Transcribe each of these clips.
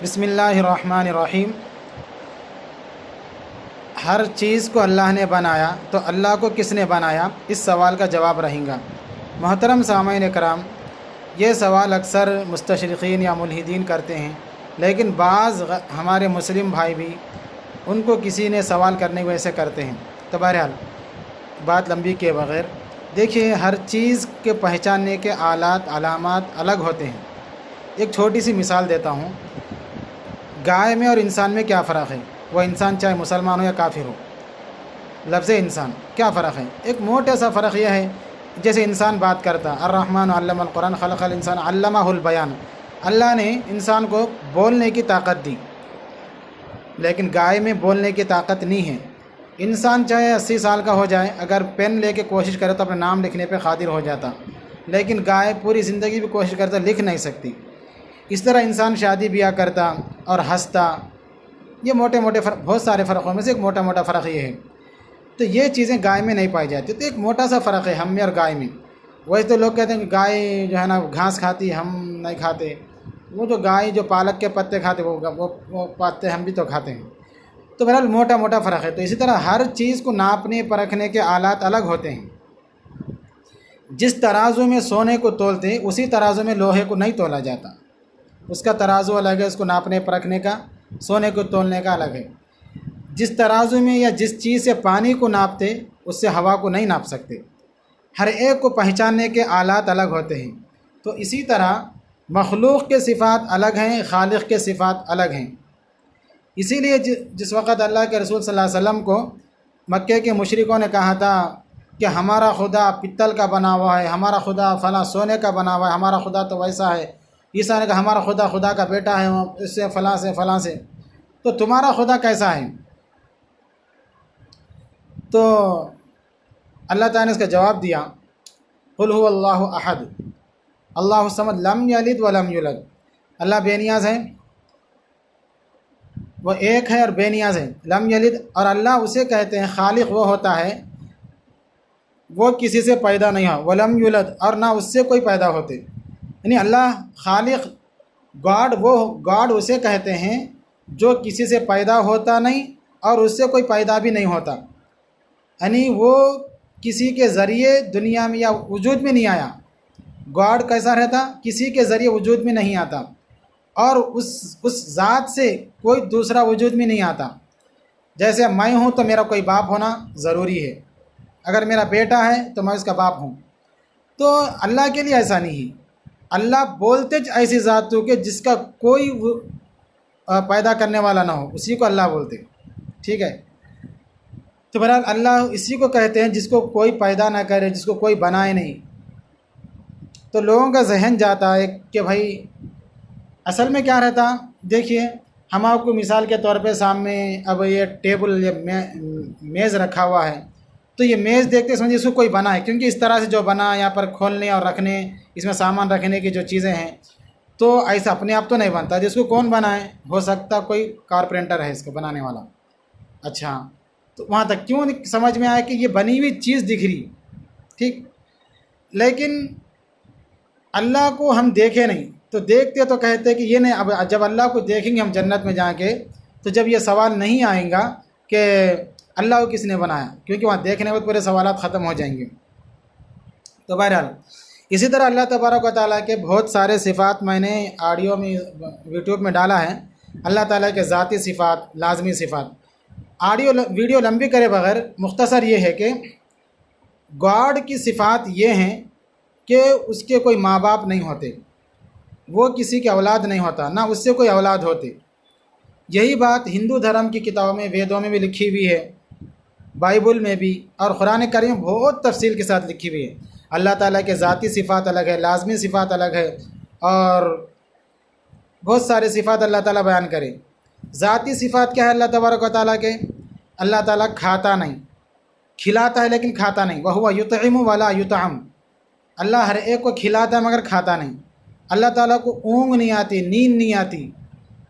بسم اللہ الرحمن الرحیم۔ ہر چیز کو اللہ نے بنایا تو اللہ کو کس نے بنایا، اس سوال کا جواب رہیں گا۔ محترم سامعین کرام، یہ سوال اکثر مستشرقین یا ملحدین کرتے ہیں، لیکن بعض ہمارے مسلم بھائی بھی ان کو کسی نے سوال کرنے کی وجہ سے کرتے ہیں۔ تو بہرحال بات لمبی کیے بغیر دیکھیے، ہر چیز کے پہچاننے کے آلات علامات الگ ہوتے ہیں۔ ایک چھوٹی سی مثال دیتا ہوں۔ گائے میں اور انسان میں کیا فرق ہے؟ وہ انسان چاہے مسلمان ہو یا کافر ہو، لفظ انسان کیا فرق ہے؟ ایک موٹا سا فرق یہ ہے، جیسے انسان بات کرتا، الرحمن علم القرآن خلق الانسان علمہ البیان، اللہ نے انسان کو بولنے کی طاقت دی، لیکن گائے میں بولنے کی طاقت نہیں ہے۔ انسان چاہے 80 سال کا ہو جائے، اگر پین لے کے کوشش کرے تو اپنے نام لکھنے پہ قادر ہو جاتا، لیکن گائے پوری زندگی بھی کوشش کرتا، لکھ نہیں سکتی۔ اس طرح انسان شادی بیاہ کرتا اور ہنستا، یہ موٹے فرق، بہت سارے فرقوں میں سے ایک موٹا فرق یہ ہے۔ تو یہ چیزیں گائے میں نہیں پائی جاتی، تو ایک موٹا سا فرق ہے ہم میں اور گائے میں۔ ویسے تو لوگ کہتے ہیں کہ گائے جو ہے نا گھاس کھاتی، ہم نہیں کھاتے۔ وہ جو گائے جو پالک کے پتے کھاتے وہ پتے ہم بھی تو کھاتے ہیں۔ تو بہرحال موٹا فرق ہے۔ تو اسی طرح ہر چیز کو ناپنے پرکھنے کے آلات الگ ہوتے ہیں۔ جس ترازو میں سونے کو تولتے ہیں، اسی ترازو میں لوہے کو نہیں تولا جاتا، اس کا ترازو الگ ہے، اس کو ناپنے پرکھنے کا، سونے کو تولنے کا الگ ہے۔ جس ترازو میں یا جس چیز سے پانی کو ناپتے، اس سے ہوا کو نہیں ناپ سکتے۔ ہر ایک کو پہچاننے کے آلات الگ ہوتے ہیں۔ تو اسی طرح مخلوق کے صفات الگ ہیں، خالق کے صفات الگ ہیں۔ اسی لیے جس وقت اللہ کے رسول صلی اللہ علیہ وسلم کو مکے کے مشرکوں نے کہا تھا کہ ہمارا خدا پتل کا بنا ہوا ہے، ہمارا خدا فلاں سونے کا بنا ہوا ہے، ہمارا خدا تو ویسا ہے، عیسیٰ نے کہا ہمارا خدا کا بیٹا ہے، اس سے فلاں سے، تو تمہارا خدا کیسا ہے؟ تو اللہ تعالیٰ نے اس کا جواب دیا، قل هو اللہ احد اللہ الصمد لم یلد ولم یولد۔ اللہ بے نیاز ہے، وہ ایک ہے اور بے نیاز ہے۔ لم یلد، اور اللہ اسے کہتے ہیں خالق وہ ہوتا ہے وہ کسی سے پیدا نہیں ہو، ولم یولد، اور نہ اس سے کوئی پیدا ہوتے۔ یعنی اللہ خالق گاڈ اسے کہتے ہیں جو کسی سے پیدا ہوتا نہیں اور اس سے کوئی پیدا بھی نہیں ہوتا، یعنی وہ کسی کے ذریعے دنیا میں یا وجود میں نہیں آیا۔ گاڈ کیسا رہتا؟ کسی کے ذریعے وجود میں نہیں آتا، اور اس ذات سے کوئی دوسرا وجود میں نہیں آتا۔ جیسے میں ہوں تو میرا کوئی باپ ہونا ضروری ہے، اگر میرا بیٹا ہے تو میں اس کا باپ ہوں۔ تو اللہ کے لیے ایسا نہیں ہے۔ اللہ بولتے ایسی ذات ہو کہ جس کا کوئی پیدا کرنے والا نہ ہو، اسی کو اللہ بولتے، ٹھیک ہے؟ تو بہرحال اللہ اسی کو کہتے ہیں جس کو کوئی پیدا نہ کرے، جس کو کوئی بنائے نہیں۔ تو لوگوں کا ذہن جاتا ہے کہ بھائی اصل میں کیا رہتا؟ دیکھیے، ہم آپ کو مثال کے طور پہ سامنے اب یہ ٹیبل یا میز رکھا ہوا ہے، تو یہ میز دیکھتے سمجھے اس کو کوئی بنا ہے، کیونکہ اس طرح سے جو بنا، یہاں پر کھولنے اور رکھنے، اس میں سامان رکھنے کی جو چیزیں ہیں، تو ایسا اپنے آپ تو نہیں بنتا۔ جس کو کون بنائے؟ ہو سکتا کوئی کارپینٹر ہے اس کو بنانے والا۔ اچھا، تو وہاں تک کیوں سمجھ میں آیا کہ یہ بنی ہوئی چیز دکھ رہی، ٹھیک، لیکن اللہ کو ہم دیکھے نہیں، تو دیکھتے تو کہتے کہ یہ نہیں۔ اب جب اللہ کو دیکھیں گے ہم جنت میں جا کے، تو جب یہ سوال نہیں آئیں گا کہ اللہ کو کس نے بنایا، کیونکہ وہاں دیکھنے میں پورے سوالات ختم ہو جائیں گے۔ تو بہرحال اسی طرح اللہ تبارک و تعالیٰ کے بہت سارے صفات میں نے آڈیو میں یوٹیوب میں ڈالا ہے، اللہ تعالیٰ کے ذاتی صفات، لازمی صفات۔ ویڈیو لمبی کرے بغیر مختصر یہ ہے کہ گاڈ کی صفات یہ ہیں کہ اس کے کوئی ماں باپ نہیں ہوتے، وہ کسی کے اولاد نہیں ہوتا، نہ اس سے کوئی اولاد ہوتے۔ یہی بات ہندو دھرم کی کتابوں میں، ویدوں میں بھی لکھی ہوئی ہے، بائبل میں بھی، اور قرآن کریم بہت تفصیل کے ساتھ لکھی ہوئی ہے۔ اللہ تعالیٰ کے ذاتی صفات الگ ہے، لازمی صفات الگ ہے، اور بہت سارے صفات اللہ تعالیٰ بیان کرے۔ ذاتی صفات کیا ہے اللہ تبارک و تعالیٰ کے؟ اللہ تعالیٰ کھاتا نہیں، کھلاتا ہے لیکن کھاتا نہیں، وَهُوَ يُطْعِمُ وَلَا يُطْعَمُ۔ اللہ ہر ایک کو کھلاتا ہے مگر کھاتا نہیں۔ اللہ تعالیٰ کو اونگ نہیں آتی، نیند نہیں آتی،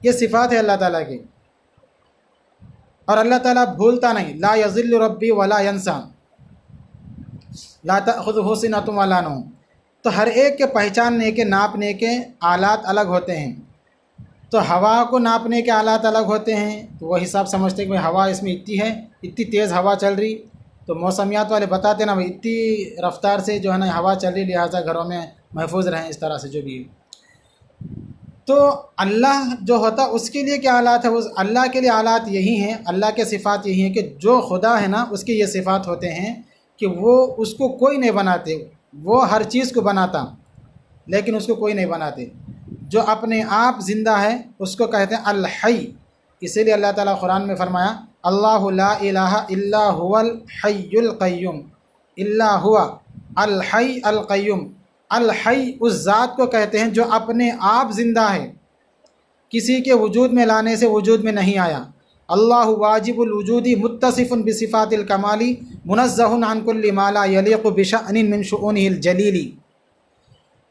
یہ صفات ہے اللہ تعالیٰ کی۔ اور اللہ تعالیٰ بھولتا نہیں، لا یضل ربی ولا ینسا، لا تأخذہ سنۃ ولا نوم۔ تو ہر ایک کے پہچاننے کے، ناپنے کے آلات الگ ہوتے ہیں۔ تو ہوا کو ناپنے کے آلات الگ ہوتے ہیں، تو وہ حساب سمجھتے ہیں کہ ہوا اس میں اتنی ہے، اتنی تیز ہوا چل رہی، تو موسمیات والے بتاتے نا اتنی رفتار سے جو ہے نا ہوا چل رہی، لہٰذا گھروں میں محفوظ رہیں، اس طرح سے جو بھی ہے۔ تو اللہ جو ہوتا اس کے لیے کیا آلات ہے، اس اللہ کے لیے آلات یہی ہیں، اللہ کے صفات یہی ہیں کہ جو خدا ہے نا اس کے یہ صفات ہوتے ہیں کہ وہ اس کو کوئی نہیں بناتے، وہ ہر چیز کو بناتا لیکن اس کو کوئی نہیں بناتے۔ جو اپنے آپ زندہ ہے اس کو کہتے ہیں الحی، اسی لیے اللہ تعالیٰ قرآن میں فرمایا اللہ لا الہ الا هو الحی القیوم، الا ہوا الحی القیوم۔ الحی اس ذات کو کہتے ہیں جو اپنے آپ زندہ ہے، کسی کے وجود میں لانے سے وجود میں نہیں آیا۔ اللہ واجب الوجودی متصف بصفات الکمالی منزہ عن کل ما لا یلیق بشأن من شؤونہ الجلیلی۔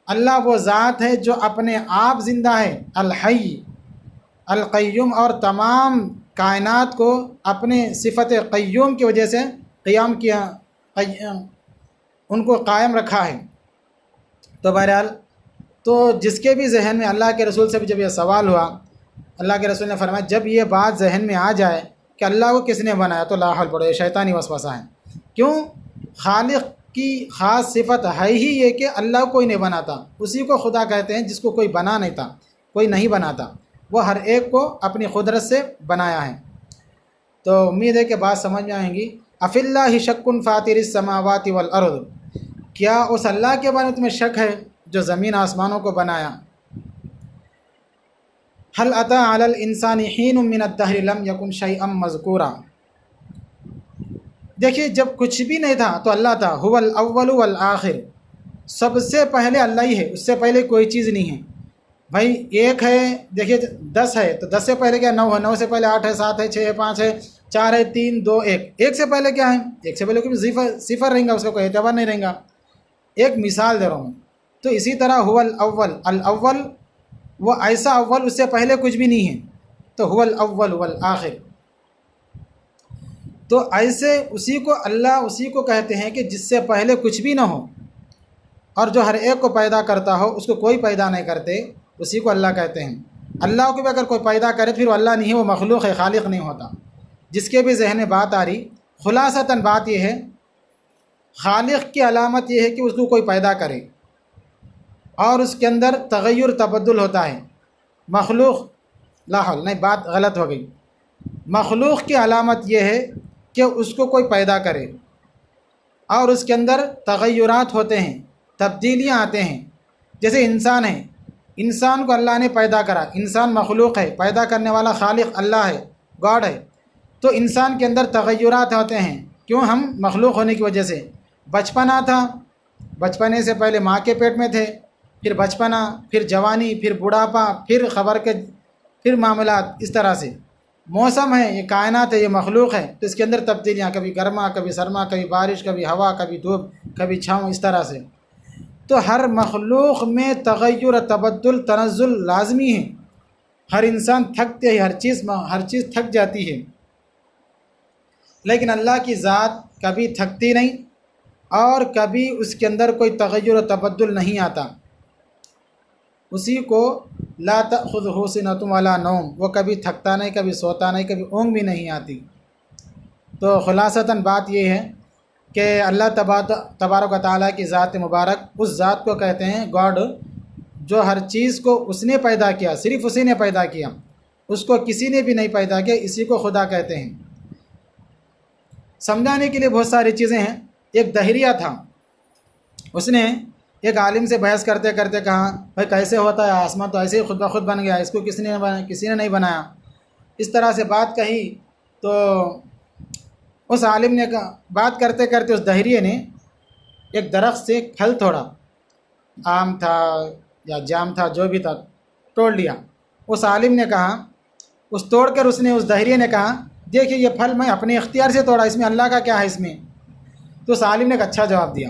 اللہ وہ ذات ہے جو اپنے آپ زندہ ہے، الحی القیوم، اور تمام کائنات کو اپنے صفت قیوم کی وجہ سے قیام کیا، ان کو قائم رکھا ہے۔ تو بہرحال تو جس کے بھی ذہن میں اللہ کے رسول سے بھی جب یہ سوال ہوا، اللہ کے رسول نے فرمایا جب یہ بات ذہن میں آ جائے کہ اللہ کو کس نے بنایا تو لا حول پڑھو، یہ شیطانی وسوسہ ہے۔ کیوں؟ خالق کی خاص صفت ہے ہی یہ کہ اللہ کوئی نہیں بناتا، اسی کو خدا کہتے ہیں جس کو کوئی بنا نہیں تھا، کوئی نہیں بناتا، وہ ہر ایک کو اپنی قدرت سے بنایا ہے۔ تو امید ہے کہ بات سمجھ میں آئیں گی۔ اف اللہ شک فاطر السماوات والارض، کیا اس اللہ کے بارے میں تمہیں شک ہے جو زمین آسمانوں کو بنایا؟ هل اتى على الانسان حين من الدهر لم يكن شيئا مذكورا، دیکھیے جب کچھ بھی نہیں تھا تو اللہ تھا، هو الاول والآخر، سب سے پہلے اللہ ہی ہے، اس سے پہلے کوئی چیز نہیں ہے۔ بھائی ایک ہے، دیکھیے 10 ہے تو 10 سے پہلے کیا 9 ہے، 9 سے پہلے 8 ہے، 7 ہے، 6 ہے، 5 ہے، 4 ہے، 3 2 1، ایک سے پہلے کیا ہے، ایک سے پہلے کوئی صفر رہیں گا، اس کا کوئی اعتبار نہیں رہیں گا۔ ایک مثال دے رہا ہوں۔ تو اسی طرح هو الاول، الاول وہ ایسا اول اس سے پہلے کچھ بھی نہیں ہے، تو هو الاول والآخر، تو ایسے اسی کو اللہ اسی کو کہتے ہیں کہ جس سے پہلے کچھ بھی نہ ہو اور جو ہر ایک کو پیدا کرتا ہو، اس کو کوئی پیدا نہیں کرتے، اسی کو اللہ کہتے ہیں۔ اللہ کو بھی اگر کوئی پیدا کرے پھر وہ اللہ نہیں ہے، وہ مخلوق ہے، خالق نہیں ہوتا۔ جس کے بھی ذہن میں بات آ رہی، خلاصتاً بات یہ ہے خالق کی علامت یہ ہے کہ اس کو کوئی پیدا کرے اور اس کے اندر تغیر تبدل ہوتا ہے۔ مخلوق لا حول، نہیں بات غلط ہو گئی، مخلوق کی علامت یہ ہے کہ اس کو کوئی پیدا کرے اور اس کے اندر تغیرات ہوتے ہیں، تبدیلیاں آتے ہیں۔ جیسے انسان ہے، انسان کو اللہ نے پیدا کرا، انسان مخلوق ہے، پیدا کرنے والا خالق اللہ ہے، گاڈ ہے، تو انسان کے اندر تغیرات ہوتے ہیں۔ کیوں؟ ہم مخلوق ہونے کی وجہ سے۔ بچپنا تھا، بچپنے سے پہلے ماں کے پیٹ میں تھے، پھر بچپنا، پھر جوانی، پھر بڑھاپا، پھر خبر کے پھر معاملات، اس طرح سے۔ موسم ہے، یہ کائنات ہے، یہ مخلوق ہے، تو اس کے اندر تبدیلیاں، کبھی گرما، کبھی سرما، کبھی بارش، کبھی ہوا، کبھی دھوپ، کبھی چھاؤں، اس طرح سے۔ تو ہر مخلوق میں تغیر، تبدل، تنزل لازمی ہے۔ ہر انسان تھکتے ہے، ہر چیز تھک جاتی ہے، لیکن اللہ کی ذات کبھی تھکتی نہیں اور کبھی اس کے اندر کوئی تغیر و تبدل نہیں آتا۔ اسی کو لا تأخذہ سنۃ ولا نوم، وہ کبھی تھکتا نہیں، کبھی سوتا نہیں، کبھی اونگ بھی نہیں آتی۔ تو خلاصتاً بات یہ ہے کہ اللہ تبارک و تعالیٰ کی ذات مبارک اس ذات کو کہتے ہیں گاڈ، جو ہر چیز کو اس نے پیدا کیا، صرف اسی نے پیدا کیا، اس کو کسی نے بھی نہیں پیدا کیا، اسی کو خدا کہتے ہیں۔ سمجھانے کے لیے بہت ساری چیزیں ہیں۔ ایک دہریہ تھا، اس نے ایک عالم سے بحث کرتے کرتے کہا بھائی کیسے ہوتا ہے آسمان تو ایسے ہی خود بخود بن گیا، اس کو کسی نے نہیں بنایا، اس طرح سے بات کہی۔ تو اس عالم نے بات کرتے کرتے اس دہریے نے ایک درخت سے پھل توڑا، آم تھا یا جام تھا، جو بھی تھا، توڑ لیا۔ اس عالم نے کہا، اس توڑ کر اس دہریے نے کہا دیکھیے یہ پھل میں اپنے اختیار سے توڑا، اس میں اللہ کا کیا ہے اس میں؟ تو اس عالم نے ایک اچھا جواب دیا،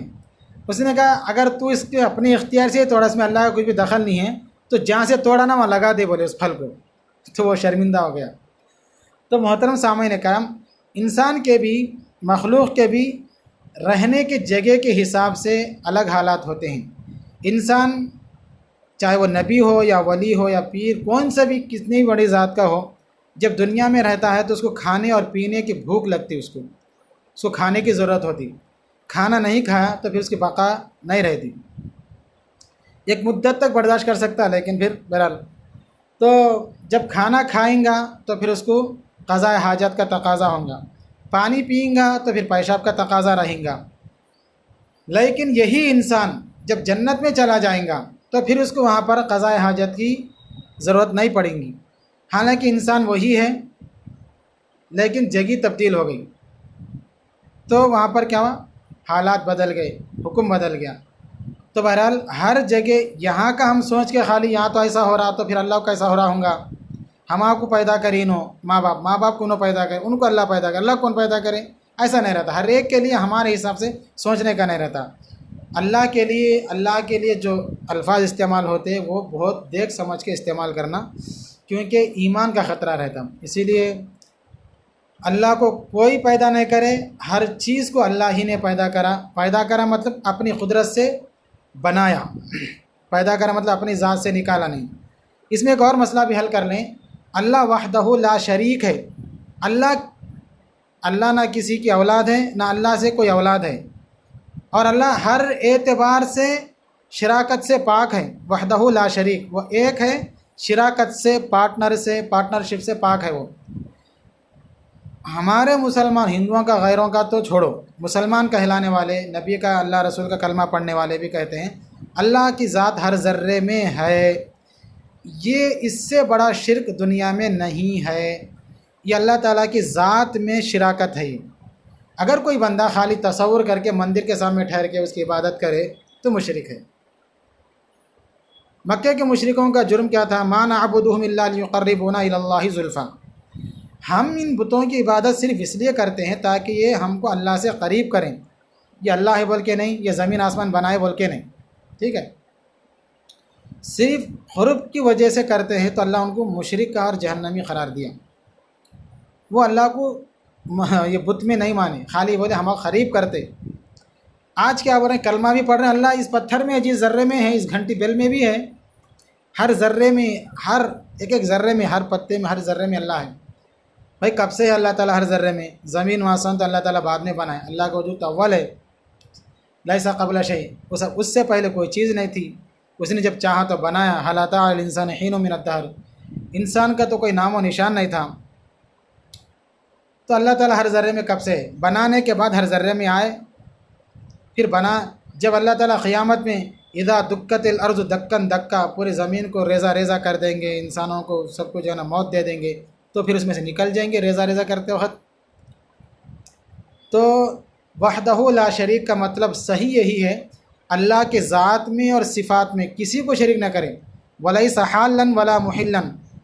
اس نے کہا اگر تو اس کے اپنے اختیار سے توڑا، اس میں اللہ کا کوئی بھی دخل نہیں ہے، تو جہاں سے توڑا نا وہاں لگا دے بولے اس پھل کو، تو وہ شرمندہ ہو گیا۔ تو محترم سامعین کرام، انسان کے بھی، مخلوق کے بھی رہنے کی جگہ کے حساب سے الگ حالات ہوتے ہیں۔ انسان چاہے وہ نبی ہو یا ولی ہو یا پیر، کون سا بھی کتنی بڑی ذات کا ہو، جب دنیا میں رہتا ہے تو اس کو کھانے اور پینے کی بھوک لگتی، اس کو کھانے کی ضرورت ہوتی، کھانا نہیں کھایا تو پھر اس کی بقا نہیں رہتی، ایک مدت تک برداشت کر سکتا ہے لیکن پھر بہرحال تو جب کھانا کھائیں گا تو پھر اس کو قضاء حاجت کا تقاضا ہوگا، پانی پئیں گا تو پھر پیشاب کا تقاضا رہیں گا، لیکن یہی انسان جب جنت میں چلا جائیں گا تو پھر اس کو وہاں پر قضاء حاجت کی ضرورت نہیں پڑیں گی، حالانکہ انسان وہی ہے لیکن جگہ تبدیل ہو گئی، تو وہاں پر کیا ہوا، حالات بدل گئے، حکم بدل گیا۔ تو بہرحال ہر جگہ یہاں کا ہم سوچ کے خالی یہاں تو ایسا ہو رہا تو پھر اللہ کو کیسا ہو رہا ہوں گا، ہم آپ کو پیدا کریں نو ماں باپ کو نو پیدا کرے، ان کو اللہ پیدا کرے، اللہ کون پیدا کرے، ایسا نہیں رہتا، ہر ایک کے لیے ہمارے حساب سے سوچنے کا نہیں رہتا، اللہ کے لیے جو الفاظ استعمال ہوتے ہیں وہ بہت دیکھ سمجھ کے استعمال کرنا، کیونکہ ایمان کا خطرہ رہتا، اسی لیے اللہ کو کوئی پیدا نہیں کرے، ہر چیز کو اللہ ہی نے پیدا کرا مطلب اپنی قدرت سے بنایا، پیدا کرا مطلب اپنی ذات سے نکالا نہیں۔ اس میں ایک اور مسئلہ بھی حل کر لیں، اللہ وحدہ لا شریک ہے، اللہ نہ کسی کی اولاد ہے، نہ اللہ سے کوئی اولاد ہے، اور اللہ ہر اعتبار سے شراکت سے پاک ہے، وحدہ لا شریک، وہ ایک ہے، شراکت سے پارٹنرشپ سے پاک ہے وہ۔ ہمارے مسلمان ہندوؤں کا غیروں کا تو چھوڑو، مسلمان کہلانے والے، نبی کا اللہ رسول کا کلمہ پڑھنے والے بھی کہتے ہیں اللہ کی ذات ہر ذرے میں ہے، یہ اس سے بڑا شرک دنیا میں نہیں ہے، یہ اللہ تعالیٰ کی ذات میں شراکت ہے۔ اگر کوئی بندہ خالی تصور کر کے مندر کے سامنے ٹھہر کے اس کی عبادت کرے تو مشرک ہے۔ مکہ کے مشرکوں کا جرم کیا تھا، ما نعبدهم الا ليقربونا الى الله زلفا، ہم ان بتوں کی عبادت صرف اس لیے کرتے ہیں تاکہ یہ ہم کو اللہ سے قریب کریں، یہ اللہ ہے بول کے نہیں، یہ زمین آسمان بنائے بول کے نہیں، ٹھیک ہے، صرف قرب کی وجہ سے کرتے ہیں، تو اللہ ان کو مشرک اور جہنمی قرار دیا۔ وہ اللہ کو یہ بت میں نہیں مانے، خالی بولے ہم قریب کرتے۔ آج کیا بول رہے ہیں، کلمہ بھی پڑھ رہے ہیں، اللہ اس پتھر میں، جس ذرے میں ہے، اس گھنٹی بیل میں بھی ہے، ہر ذرے میں، ہر ایک ذرے میں، ہر پتے میں، ہر ذرے میں اللہ ہے۔ بھائی کب سے ہے اللہ تعالیٰ ہر ذرے میں، زمین و آسمان تو اللہ تعالیٰ بعد میں بنائے، اللہ کا وجود تو اول ہے، لیسا قبل شیء، اس سے پہلے کوئی چیز نہیں تھی، اس نے جب چاہا تو بنایا، هل اتى على الانسان حين من الدهر، انسان کا تو کوئی نام و نشان نہیں تھا، تو اللہ تعالیٰ ہر ذرے میں کب سے ہے، بنانے کے بعد ہر ذرے میں آئے، پھر بنا، جب اللہ تعالیٰ قیامت میں اذا دکت الارض دکن دکا، پوری زمین کو ریزہ ریزہ کر دیں گے، انسانوں کو سب کو جو ہے نا موت دے دیں گے، تو پھر اس میں سے نکل جائیں گے ریزہ ریزہ کرتے وقت۔ تو وحدہ لا شریک کا مطلب صحیح یہی ہے، اللہ کے ذات میں اور صفات میں کسی کو شریک نہ کریں، ولیس حالا ولا محلا،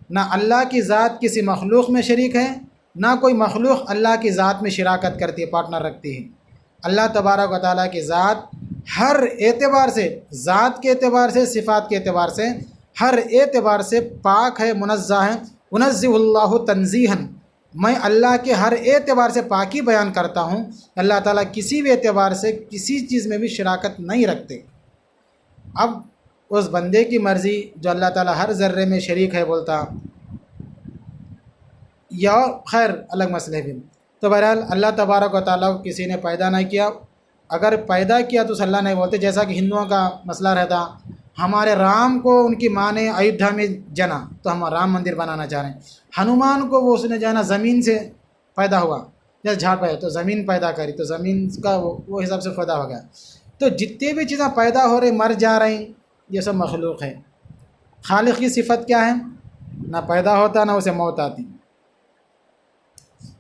نہ اللہ کی ذات کسی مخلوق میں شریک ہے، نہ کوئی مخلوق اللہ کی ذات میں شراکت کرتی ہے، پارٹنر رکھتی ہے۔ اللہ تبارک و تعالیٰ کی ذات ہر اعتبار سے، ذات کے اعتبار سے، صفات کے اعتبار سے، ہر اعتبار سے پاک ہے، منزہ ہے، انزہ اللہ تنزیہا، میں اللہ کے ہر اعتبار سے پاکی بیان کرتا ہوں، اللہ تعالیٰ کسی بھی اعتبار سے کسی چیز میں بھی شراکت نہیں رکھتے۔ اب اس بندے کی مرضی جو اللہ تعالیٰ ہر ذرے میں شریک ہے بولتا، یا خیر الگ مسئلے بھی۔ تو بہرحال اللہ تبارک و تعالیٰ کو کسی نے پیدا نہیں کیا، اگر پیدا کیا تو اللہ نہیں بولتے، جیسا کہ ہندوؤں کا مسئلہ رہتا، ہمارے رام کو ان کی ماں نے ایودھیا میں جنا تو ہم رام مندر بنانا چاہ رہے ہیں، ہنومان کو وہ اس نے جانا زمین سے پیدا ہوا، جیسے جھاڑ پیدا تو زمین پیدا کری تو زمین کا وہ حساب سے خدا ہو گیا۔ تو جتنے بھی چیزیں پیدا ہو رہی مر جا رہی، یہ سب مخلوق ہے۔ خالق کی صفت کیا ہے، نہ پیدا ہوتا نہ اسے موت آتی،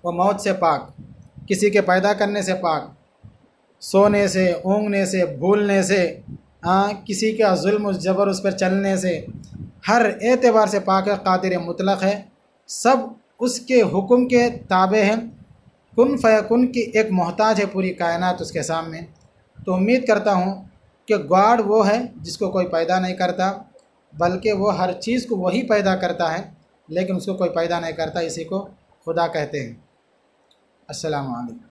وہ موت سے پاک، کسی کے پیدا کرنے سے پاک، سونے سے، اونگنے سے، بھولنے سے، کسی کا ظلم و جبر اس پر چلنے سے، ہر اعتبار سے پاک ہے، قادر مطلق ہے، سب اس کے حکم کے تابع ہیں، کن فیکن کی ایک محتاج ہے پوری کائنات اس کے سامنے۔ تو امید کرتا ہوں کہ گاڈ وہ ہے جس کو کوئی پیدا نہیں کرتا، بلکہ وہ ہر چیز کو وہی پیدا کرتا ہے، لیکن اس کو کوئی پیدا نہیں کرتا، اسی کو خدا کہتے ہیں۔ السلام علیکم۔